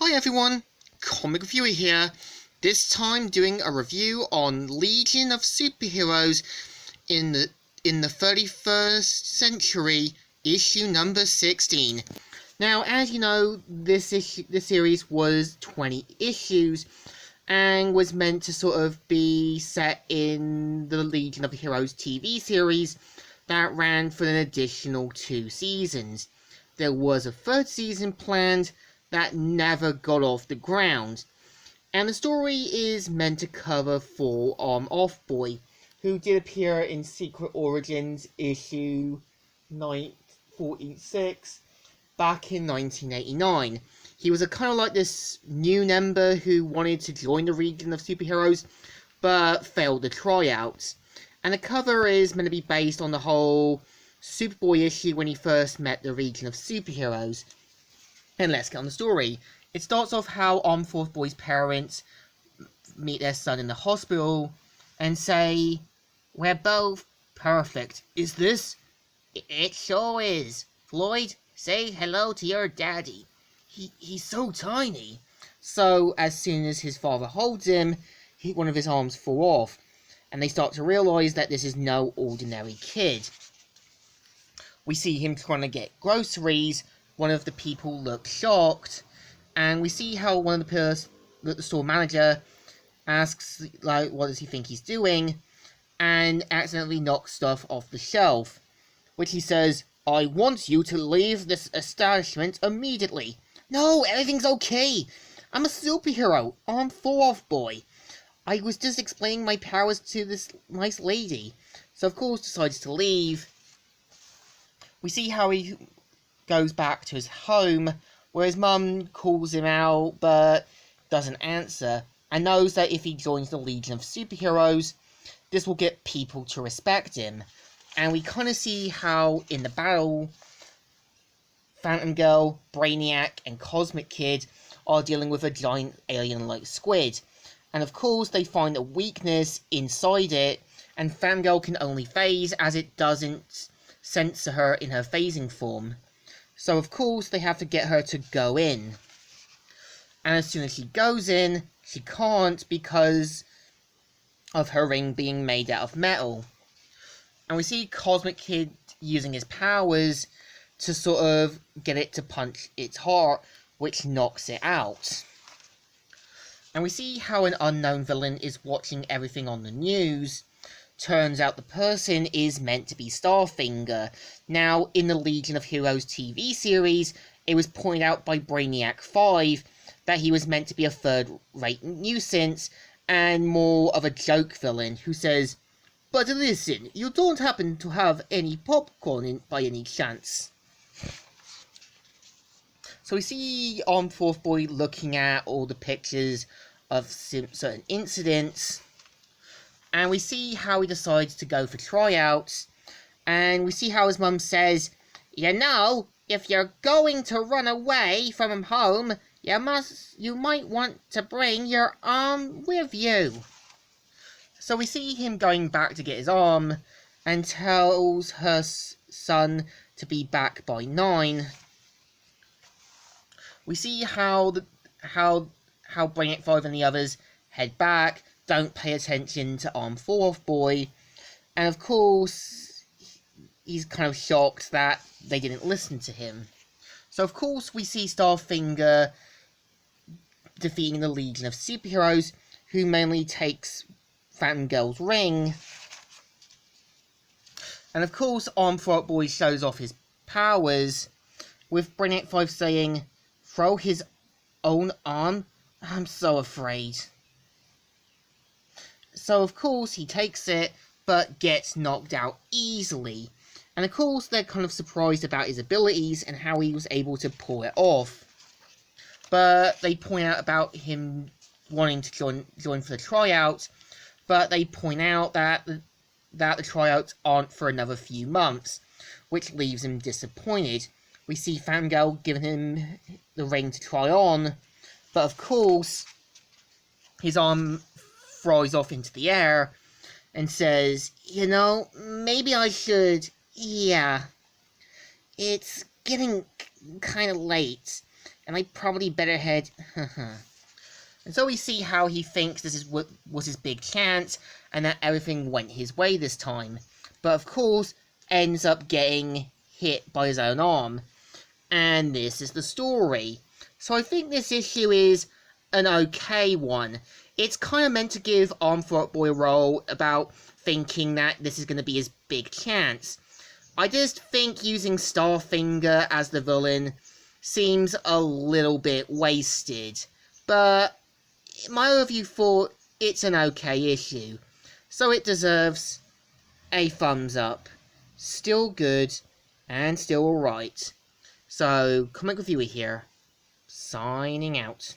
Hi everyone, Comic Reviewer here, this time doing a review on Legion of Superheroes in the 31st Century, issue number 16. Now, as you know, this series was 20 issues, and was meant to sort of be set in the Legion of Heroes TV series that ran for an additional 2 seasons. There was a 3rd season planned that never got off the ground. And the story is meant to cover for Off-Boy, who did appear in Secret Origins issue 946 back in 1989. He was a kind of like this new member who wanted to join the Legion of Superheroes, but failed the tryouts. And the cover is meant to be based on the whole Superboy issue when he first met the Legion of Superheroes. And let's get on the story. It starts off how Off-Boy's parents meet their son in the hospital and say, "We're both perfect. Is this?" "It sure is. Floyd, say hello to your daddy. He's so tiny." So as soon as his father holds him, one of his arms falls off, and they start to realise that this is no ordinary kid. We see him trying to get groceries. One of the people looks shocked, and we see how one of the store manager asks, like, what does he think he's doing, and accidentally knocks stuff off the shelf, which he says, "I want you to leave this establishment immediately." "No, everything's okay. I'm a superhero. I'm Off-Boy. I was just explaining my powers to this nice lady." So of course decides to leave. We see how he goes back to his home, where his mum calls him out but doesn't answer, and knows that if he joins the Legion of Superheroes, this will get people to respect him. And we kind of see how in the battle, Phantom Girl, Brainiac, and Cosmic Kid are dealing with a giant alien-like squid. And of course they find a weakness inside it, and Phantom Girl can only phase as it doesn't censor her in her phasing form. So of course they have to get her to go in. And as soon as she goes in, she can't because of her ring being made out of metal. And we see Cosmic Kid using his powers to sort of get it to punch its heart, which knocks it out. And we see how an unknown villain is watching everything on the news. Turns out the person is meant to be Starfinger. Now, in the Legion of Heroes TV series, it was pointed out by Brainiac 5 that he was meant to be a third-rate nuisance and more of a joke villain who says, "But listen, you don't happen to have any popcorn by any chance?" So we see Off-Boy looking at all the pictures of certain incidents, and we see how he decides to go for tryouts, and we see how his mum says, "You know, if you're going to run away from home, you might want to bring your arm with you." So we see him going back to get his arm, and tells her son to be back by 9. We see how Brainiac 5 and the others head back, don't pay attention to Off-Boy, and of course he's kind of shocked that they didn't listen to him. So of course we see Starfinger defeating the Legion of Superheroes, who mainly takes Phantom Girl's ring. And of course Off-Boy shows off his powers, with Brainiac 5 saying, "Throw his own arm? I'm so afraid." So of course he takes it, but gets knocked out easily. And of course they're kind of surprised about his abilities and how he was able to pull it off. But they point out about him wanting to join for the tryout, but they point out that the tryouts aren't for another few months, which leaves him disappointed. We see Phantom Girl giving him the ring to try on, but of course his arm flies off into the air and says, "You know, maybe I should, yeah, it's getting kind of late. and I probably better head. And so we see how he thinks this is what was his big chance, and that everything went his way this time. But of course, ends up getting hit by his own arm. And this is the story. So I think this issue is an okay one. It's kind of meant to give Armthorpe Boy a role about thinking that this is going to be his big chance. I just think using Starfinger as the villain seems a little bit wasted. But my overview thought it's an okay issue. So it deserves a thumbs up. Still good and still alright. So, Comic Reviewer here, signing out.